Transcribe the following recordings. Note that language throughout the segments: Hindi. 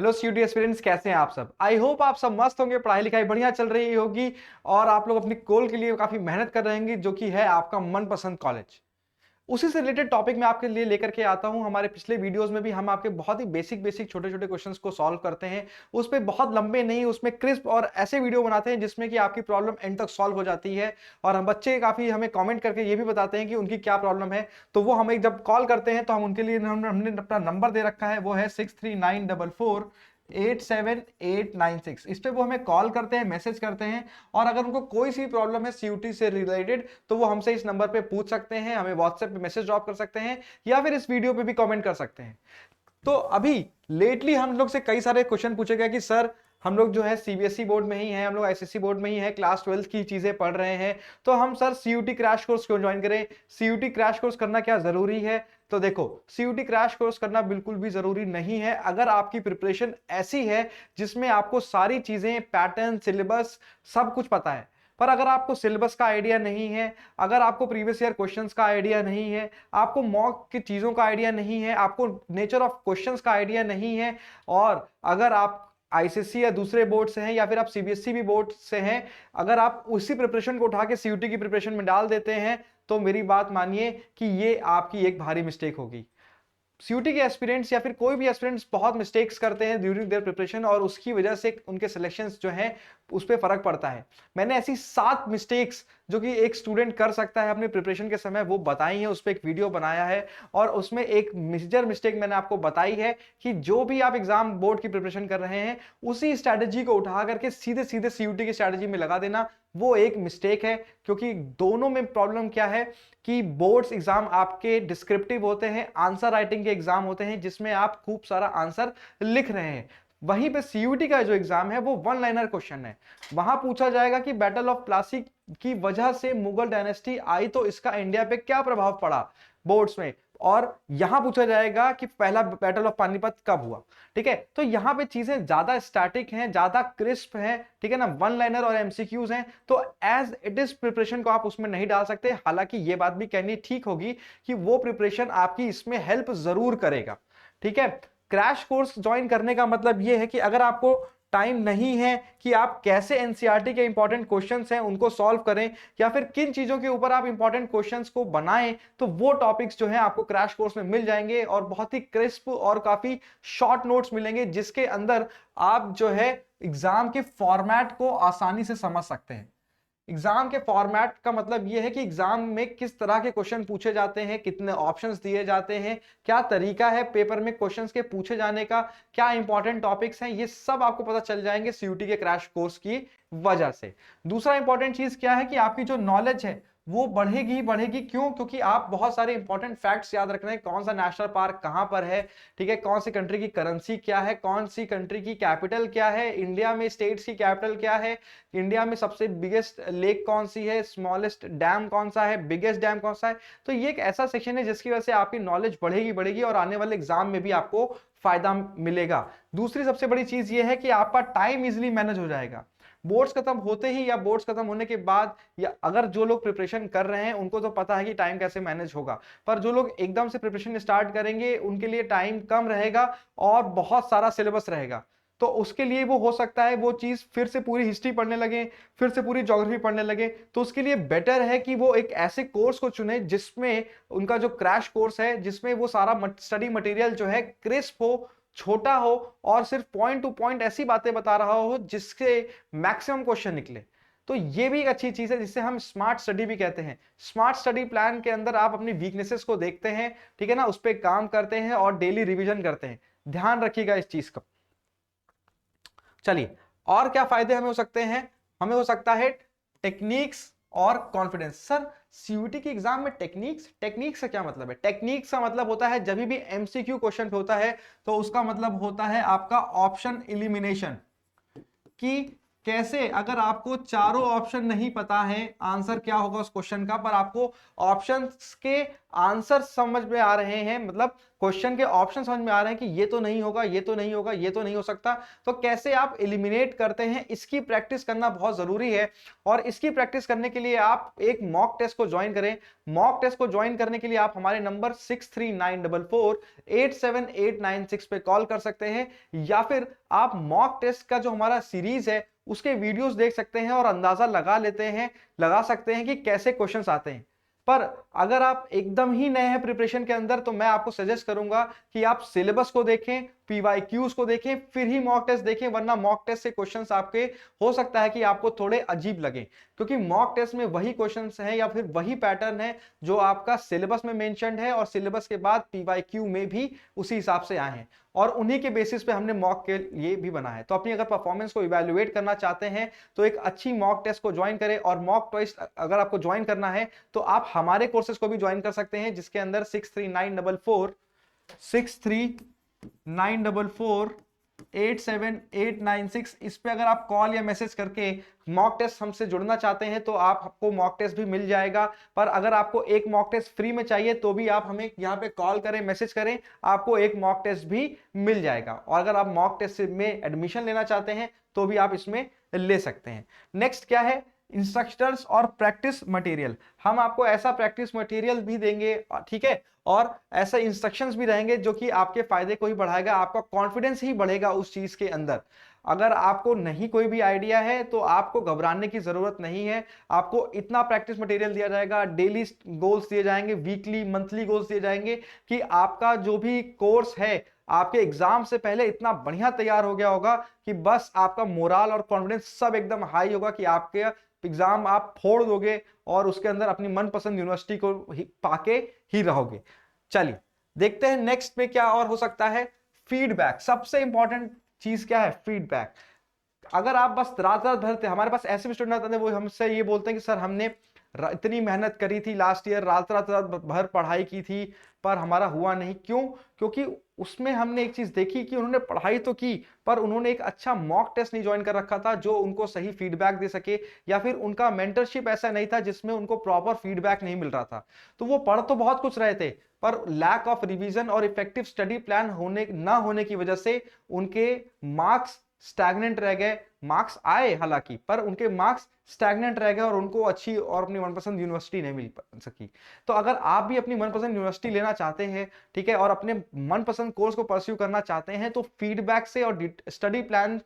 हेलो सीयूटी एस्पिरेंट्स, कैसे हैं आप सब। आई होप आप सब मस्त होंगे, पढ़ाई लिखाई बढ़िया चल रही होगी और आप लोग अपनी गोल के लिए काफी मेहनत कर रहे होंगे, जो कि है आपका मनपसंद कॉलेज। उसी से रिलेटेड टॉपिक मैं आपके लिए लेकर के आता हूं। हमारे पिछले वीडियोस में भी हम आपके बहुत ही बेसिक बेसिक छोटे छोटे क्वेश्चंस को सॉल्व करते हैं। उस पे बहुत लंबे नहीं, उसमें क्रिस्प और ऐसे वीडियो बनाते हैं जिसमें कि आपकी प्रॉब्लम एंड तक सॉल्व हो जाती है। और हम बच्चे काफी हमें कमेंट करके ये भी बताते हैं कि उनकी क्या प्रॉब्लम है, तो वो हमें जब कॉल करते हैं तो हम उनके लिए हमने अपना नंबर दे रखा है, वो है 6394487896। इस पे वो हमें कॉल करते हैं, मैसेज करते हैं, और अगर उनको कोई सी प्रॉब्लम है सीयूटी से रिलेटेड तो वो हमसे इस नंबर पे पूछ सकते हैं, हमें व्हाट्सएप पे मैसेज ड्रॉप कर सकते हैं या फिर इस वीडियो पे भी कमेंट कर सकते हैं। तो अभी लेटली हम लोग से कई सारे क्वेश्चन पूछे गए कि सर हम लोग जो है सीबीएसई बोर्ड में ही हैं, हम लोग आईसीएसई बोर्ड में ही हैं, क्लास 12 की चीजें पढ़ रहे हैं, तो हम सर सीयूटी क्रैश कोर्स क्यों ज्वाइन करें, सीयूटी क्रैश कोर्स करना क्या जरूरी है। तो देखो, सीयूटी क्रैश कोर्स करना बिल्कुल भी जरूरी नहीं है अगर आपकी प्रिपरेशन ऐसी है जिसमें आपको सारी चीजें, पैटर्न, सिलेबस सब कुछ पता है। पर अगर आपको सिलेबस का आइडिया नहीं है, अगर आपको प्रीवियस ईयर क्वेश्चंस का आइडिया नहीं है, आपको मॉक की चीजों का आइडिया नहीं है, आपको नेचर ऑफ क्वेश्चंस का आइडिया नहीं है, और अगर आप आईसीएसई या दूसरे बोर्ड से हैं या फिर आप सीबीएसई भी बोर्ड से हैं, अगर आप उसी प्रिपरेशन को उठा के सीयूटी की प्रिपरेशन में डाल देते हैं तो मेरी बात मानिए कि ये आपकी एक भारी मिस्टेक होगी। सीयूटी के एस्पिरेंट्स या फिर कोई भी एस्पिरेंट्स बहुत मिस्टेक्स करते हैं ड्यूरिंग देयर प्रिपरेशन, और उसकी वजह से उनके सिलेक्शंस जो हैं उस पर फर्क पड़ता है। मैंने ऐसी 7 मिस्टेक्स जो कि एक स्टूडेंट कर सकता है अपने प्रिपरेशन के समय, वो बताई है, उस पर एक वीडियो बनाया है, और उसमें एक मेजर मिस्टेक मैंने आपको बताई है कि जो भी आप एग्जाम बोर्ड की प्रिपरेशन कर रहे हैं उसी स्ट्रैटेजी को उठा करके सीधे सीधे सीयूटी की स्ट्रैटेजी में लगा देना, वो एक मिस्टेक है। क्योंकि दोनों में प्रॉब्लम क्या है कि बोर्ड्स एग्जाम आपके डिस्क्रिप्टिव होते हैं, आंसर राइटिंग के एग्जाम होते हैं जिसमें आप खूब सारा आंसर लिख रहे हैं। वहीं पे सीयूटी का जो एग्जाम है वो वन लाइनर क्वेश्चन है। वहां पूछा जाएगा कि बैटल ऑफ प्लासी की वजह से मुगल डायनेस्टी आई तो इसका इंडिया पे क्या प्रभाव पड़ा बोर्ड्स में, और यहां पूछा जाएगा कि पहला बैटल ऑफ पानीपत कब हुआ। ठीक है, तो यहां पे चीजें ज्यादा स्टैटिक हैं, ज्यादा क्रिस्प हैं, ठीक है ना, वन लाइनर और एमसीक्यूज हैं, तो एज इट इज प्रिपरेशन को आप उसमें नहीं डाल सकते। हालांकि ये बात भी कहनी ठीक होगी कि वो प्रिपरेशन आपकी इसमें हेल्प जरूर करेगा। ठीक है, क्रैश कोर्स ज्वाइन करने का मतलब यह है कि अगर आपको टाइम नहीं है कि आप कैसे एनसीईआरटी के इंपॉर्टेंट क्वेश्चंस हैं उनको सॉल्व करें, या फिर किन चीजों के ऊपर आप इंपॉर्टेंट क्वेश्चंस को बनाएं, तो वो टॉपिक्स जो हैं आपको क्रैश कोर्स में मिल जाएंगे, और बहुत ही क्रिस्प और काफी शॉर्ट नोट्स मिलेंगे जिसके अंदर आप जो है एग्जाम के फॉर्मेट को आसानी से समझ सकते हैं। एग्जाम के फॉर्मेट का मतलब यह है कि एग्जाम में किस तरह के क्वेश्चन पूछे जाते हैं, कितने ऑप्शंस दिए जाते हैं, क्या तरीका है पेपर में क्वेश्चंस के पूछे जाने का, क्या इंपॉर्टेंट टॉपिक्स हैं, ये सब आपको पता चल जाएंगे सीयूटी के क्रैश कोर्स की वजह से। दूसरा इंपॉर्टेंट चीज क्या है कि आपकी जो नॉलेज है वो बढ़ेगी ही बढ़ेगी। क्यों? क्योंकि आप बहुत सारे इंपॉर्टेंट फैक्ट्स याद रख रहे हैं, कौन सा नेशनल पार्क कहां पर है, ठीक है, कौन सी कंट्री की करेंसी क्या है, कौन सी कंट्री की कैपिटल क्या है, इंडिया में स्टेट्स की कैपिटल क्या है, इंडिया में सबसे बिगेस्ट लेक कौन सी है, स्मॉलेस्ट डैम कौन सा है, बिगेस्ट डैम कौन सा है। तो ये एक ऐसा सेक्शन है जिसकी वजह से आपकी नॉलेज बढ़ेगी बढ़ेगी और आने वाले एग्जाम में भी आपको फायदा मिलेगा। दूसरी सबसे बड़ी चीज ये है कि आपका टाइम इजिली मैनेज हो जाएगा। बोर्ड्स खत्म होते ही या बोर्ड्स खत्म होने के बाद, या अगर जो लोग प्रिपरेशन कर रहे हैं उनको तो पता है कि टाइम कैसे मैनेज होगा, पर जो लोग एकदम से प्रिपरेशन स्टार्ट करेंगे उनके लिए टाइम कम रहेगा और बहुत सारा सिलेबस रहेगा। तो उसके लिए वो हो सकता है वो चीज फिर से पूरी हिस्ट्री पढ़ने लगे, फिर से पूरी ज्योग्राफी पढ़ने लगे। तो उसके लिए बेटर है कि वो एक ऐसे कोर्स को चुने जिसमें उनका जो क्रैश कोर्स है, जिसमें वो सारा स्टडी मटेरियल जो है क्रिस्प हो, छोटा हो, और सिर्फ पॉइंट टू पॉइंट ऐसी बातें बता रहा हो जिससे मैक्सिमम क्वेश्चन निकले। तो ये भी एक अच्छी चीज है जिससे हम स्मार्ट स्टडी भी कहते हैं। स्मार्ट स्टडी प्लान के अंदर आप अपनी वीकनेसेस को देखते हैं, ठीक है ना, उस पर काम करते हैं और डेली रिवीजन करते हैं। ध्यान रखिएगा इस चीज का। चलिए, और क्या फायदे हमें हो सकते हैं? हमें हो सकता है टेक्निक्स और कॉन्फिडेंस। सर सीयूटी के एग्जाम में टेक्निक्स, टेक्निक से क्या मतलब है? टेक्निक्स का मतलब होता है जब भी एमसीक्यू क्वेश्चन होता है तो उसका मतलब होता है आपका ऑप्शन एलिमिनेशन, कि कैसे, अगर आपको चारों ऑप्शन नहीं पता है आंसर क्या होगा उस क्वेश्चन का, पर आपको ऑप्शंस के आंसर समझ में आ रहे हैं, मतलब क्वेश्चन के ऑप्शन समझ में आ रहे हैं कि ये तो नहीं होगा, ये तो नहीं होगा, ये तो नहीं हो सकता, तो कैसे आप एलिमिनेट करते हैं, इसकी प्रैक्टिस करना बहुत जरूरी है। और इसकी प्रैक्टिस करने के लिए आप एक मॉक टेस्ट को ज्वाइन करें। मॉक टेस्ट को ज्वाइन करने के लिए आप हमारे नंबर 6394487896 पे कॉल कर सकते हैं, या फिर आप मॉक टेस्ट का जो हमारा सीरीज है उसके वीडियोस देख सकते हैं और अंदाजा लगा सकते हैं कि कैसे क्वेश्चंस आते हैं। पर अगर आप एकदम ही नए हैं प्रिपरेशन के अंदर, तो मैं आपको सजेस्ट करूंगा कि आप सिलेबस को देखें, पीवाईक्यूज को देखें, फिर ही मॉक टेस्ट देखें, वरना मॉक टेस्ट से क्वेश्चंस आपके हो सकता है कि आपको थोड़े अजीब लगे, क्योंकि मॉक टेस्ट में वही क्वेश्चंस हैं या फिर वही पैटर्न है जो आपका सिलेबस में मेंशन्ड है और सिलेबस के बाद पीवाईक्यू में भी उसी हिसाब से आए हैं, और उन्हीं के बेसिस पे हमने मॉक के लिए भी बना है। तो अपनी अगर परफॉर्मेंस को इवैल्यूएट करना चाहते हैं तो एक अच्छी मॉक टेस्ट को ज्वाइन करें, और मॉक टेस्ट अगर आपको ज्वाइन करना है तो आप हमारे कोर्सेज को भी ज्वाइन कर सकते हैं, जिसके अंदर 6394 इस पे अगर आप कॉल या मैसेज करके मॉक टेस्ट हमसे जुड़ना चाहते हैं तो आपको मॉक टेस्ट भी मिल जाएगा। पर अगर आपको एक मॉक टेस्ट फ्री में चाहिए तो भी आप हमें यहाँ पे कॉल करें, मैसेज करें, आपको एक मॉक टेस्ट भी मिल जाएगा। और अगर आप मॉक टेस्ट में एडमिशन लेना चाहते हैं तो भी आप इसमें ले सकते हैं। नेक्स्ट क्या है, इंस्ट्रक्टर्स और प्रैक्टिस मटेरियल। हम आपको ऐसा प्रैक्टिस मटेरियल भी देंगे, ठीक है, और ऐसे इंस्ट्रक्शंस भी रहेंगे जो कि आपके फायदे को ही बढ़ाएगा, आपका कॉन्फिडेंस ही बढ़ेगा उस चीज के अंदर। अगर आपको नहीं कोई भी आइडिया है तो आपको घबराने की जरूरत नहीं है। आपको इतना प्रैक्टिस मटेरियल दिया जाएगा, डेली गोल्स दिए जाएंगे, वीकली मंथली गोल्स दिए जाएंगे, कि आपका जो भी कोर्स है आपके एग्जाम से पहले इतना बढ़िया तैयार हो गया होगा कि बस आपका मोरल और कॉन्फिडेंस सब एकदम हाई होगा कि आपके एग्जाम आप फोड़ दोगे और उसके अंदर अपनी मनपसंद यूनिवर्सिटी को पाके ही रहोगे। चलिए देखते हैं नेक्स्ट पे क्या और हो सकता है। फीडबैक, सबसे इंपॉर्टेंट चीज क्या है, फीडबैक। अगर आप बस रात रात भर, हमारे पास ऐसे भी स्टूडेंट आते हैं वो हमसे ये बोलते हैं कि सर हमने इतनी मेहनत करी थी लास्ट ईयर, रात रात रात भर पढ़ाई की थी, पर हमारा हुआ नहीं। क्यों? क्योंकि उसमें हमने एक चीज देखी कि उन्होंने पढ़ाई तो की पर उन्होंने एक अच्छा मॉक टेस्ट नहीं ज्वाइन कर रखा था जो उनको सही फीडबैक दे सके, या फिर उनका मेंटरशिप ऐसा नहीं था जिसमें उनको प्रॉपर फीडबैक नहीं मिल रहा था। तो वो पढ़ तो बहुत कुछ रहे थे पर लैक ऑफ रिवीजन और इफेक्टिव स्टडी प्लान ना होने की वजह से उनके मार्क्स स्टैग्नेंट रह गए। मार्क्स आए हालांकि, पर उनके मार्क्स स्टैग्नेंट रह गए और उनको अच्छी और अपनी मनपसंद यूनिवर्सिटी नहीं मिल सकी। तो अगर आप भी अपनी मनपसंद यूनिवर्सिटी लेना चाहते हैं, ठीक है, और अपने मनपसंद कोर्स को परस्यू करना चाहते हैं, तो फीडबैक से और स्टडी प्लान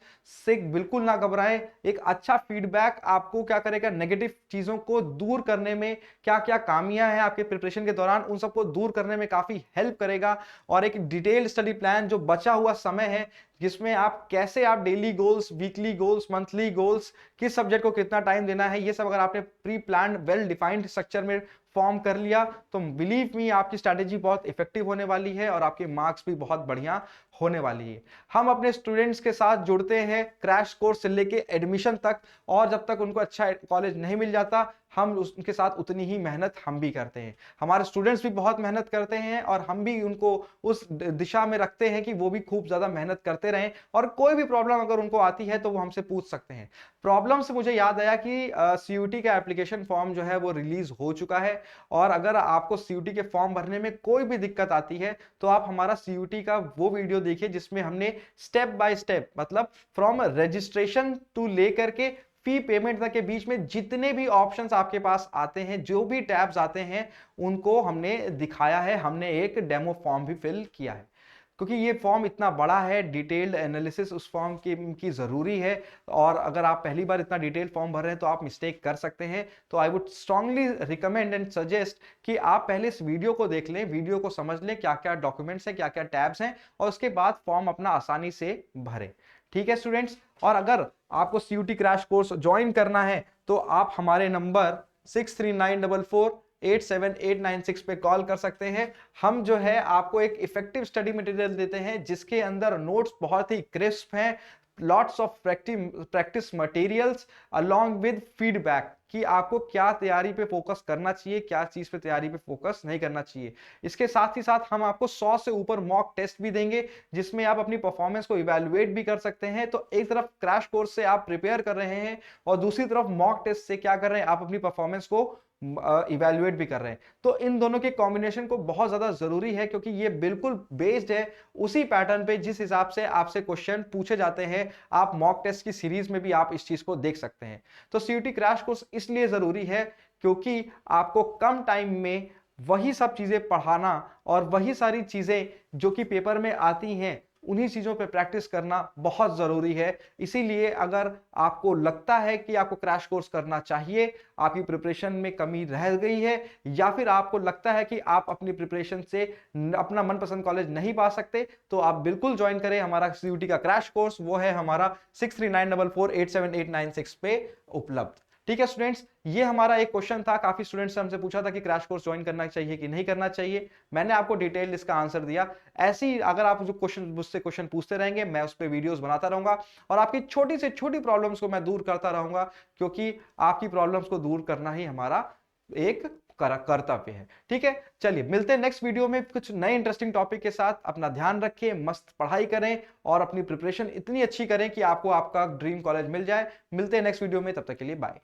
से बिल्कुल ना घबराएं। एक अच्छा फीडबैक आपको क्या करेगा, नेगेटिव चीजों को दूर करने में, क्या क्या खामियां हैं आपके प्रिपरेशन के दौरान उन सबको दूर करने में काफी हेल्प करेगा। और एक डिटेल्ड स्टडी प्लान, जो बचा हुआ समय है जिसमें आप कैसे आप daily goals, weekly goals, monthly goals, किस सब्जेक्ट को कितना टाइम देना है, ये सब अगर आपने pre plan well defined structure में फॉर्म कर लिया तो बिलीव मी आपकी स्ट्रैटेजी बहुत इफेक्टिव होने वाली है और आपके मार्क्स भी बहुत बढ़िया होने वाली है। हम अपने स्टूडेंट्स के साथ जुड़ते हैं क्रैश कोर्स से लेके एडमिशन तक, और जब तक उनको अच्छा कॉलेज नहीं मिल जाता हम उनके साथ उतनी ही मेहनत हम भी करते हैं। हमारे स्टूडेंट्स भी बहुत मेहनत करते हैं और हम भी उनको उस दिशा में रखते हैं कि वो भी खूब ज्यादा मेहनत करते रहें, और कोई भी प्रॉब्लम अगर उनको आती है तो वो हमसे पूछ सकते हैं। प्रॉब्लम से मुझे याद आया कि सीयूटी का एप्लीकेशन फॉर्म जो है वो रिलीज हो चुका है, और अगर आपको सीयूटी के फॉर्म भरने में कोई भी दिक्कत आती है तो आप हमारा सीयूटी का वो वीडियो देखिए जिसमें हमने स्टेप बाय स्टेप, मतलब फ्रॉम रजिस्ट्रेशन टू लेकर के फी पेमेंट तक के बीच में जितने भी ऑप्शंस आपके पास आते हैं, जो भी टैब्स आते हैं, उनको हमने दिखाया है। हमने एक डेमो फॉर्म भी फिल किया है, क्योंकि ये फॉर्म इतना बड़ा है, डिटेल्ड एनालिसिस उस फॉर्म की जरूरी है, और अगर आप पहली बार इतना डिटेल फॉर्म भर रहे हैं तो आप मिस्टेक कर सकते हैं। तो I would strongly recommend and suggest कि आप पहले इस वीडियो को देख लें, वीडियो को समझ लें क्या क्या डॉक्यूमेंट्स हैं, क्या क्या टैब्स हैं, और उसके बाद फॉर्म अपना आसानी से भरें। ठीक है स्टूडेंट्स, और अगर आपको सीयूटी क्रैश कोर्स ज्वाइन करना है तो आप हमारे नंबर 6394487896 पे कॉल कर सकते हैं। हम जो है आपको एक इफेक्टिव स्टडी मटेरियल देते हैं जिसके अंदर नोट्स बहुत ही क्रिस्प हैं, lots of practice materials along with feedback कि आपको क्या तैयारी पे फोकस करना चाहिए, क्या चीज पे तैयारी पे फोकस नहीं करना चाहिए। इसके साथ ही साथ हम आपको 100 से ऊपर मॉक टेस्ट भी देंगे जिसमें आप अपनी परफॉर्मेंस को इवैल्यूएट भी कर सकते हैं। तो एक तरफ क्रैश कोर्स से आप प्रिपेयर कर रहे हैं और दूसरी तरफ मॉक टेस्ट से क्या कर रहे हैं, आप अपनी परफॉर्मेंस को इवैल्यूएट भी कर रहे हैं। तो इन दोनों के कॉम्बिनेशन को बहुत ज्यादा जरूरी है क्योंकि ये बिल्कुल बेस्ड है उसी पैटर्न पे जिस हिसाब से आपसे क्वेश्चन पूछे जाते हैं। आप मॉक टेस्ट की सीरीज में भी आप इस चीज को देख सकते हैं। तो सीयूटी क्रैश कोर्स इसलिए जरूरी है क्योंकि आपको कम टाइम में वही सब चीजें पढ़ाना और वही सारी चीजें जो कि पेपर में आती हैं उन्हीं चीजों पे प्रैक्टिस करना बहुत जरूरी है। इसीलिए अगर आपको लगता है कि आपको क्रैश कोर्स करना चाहिए, आपकी प्रिपरेशन में कमी रह गई है, या फिर आपको लगता है कि आप अपनी प्रिपरेशन से अपना मनपसंद कॉलेज नहीं पा सकते, तो आप बिल्कुल ज्वाइन करें हमारा सीयूटी का क्रैश कोर्स। वो है हमारा 6394487896 पे उपलब्ध। ठीक है स्टूडेंट्स, ये हमारा एक क्वेश्चन था। काफी स्टूडेंट्स ने हमसे पूछा था कि क्रैश कोर्स ज्वाइन करना चाहिए कि नहीं करना चाहिए। मैंने आपको डिटेल इसका आंसर दिया। ऐसी अगर आप जो क्वेश्चन मुझसे क्वेश्चन पूछते रहेंगे मैं उस पर वीडियोस बनाता रहूंगा और आपकी छोटी से छोटी प्रॉब्लम्स को मैं दूर करता रहूंगा क्योंकि आपकी प्रॉब्लम्स को दूर करना ही हमारा एक कर्तव्य है। ठीक है, चलिए मिलते हैं नेक्स्ट वीडियो में कुछ नए इंटरेस्टिंग टॉपिक के साथ। अपना ध्यान रखें, मस्त पढ़ाई करें और अपनी प्रिपरेशन इतनी अच्छी करें कि आपको आपका ड्रीम कॉलेज मिल जाए। मिलते हैं नेक्स्ट वीडियो में, तब तक के लिए बाय।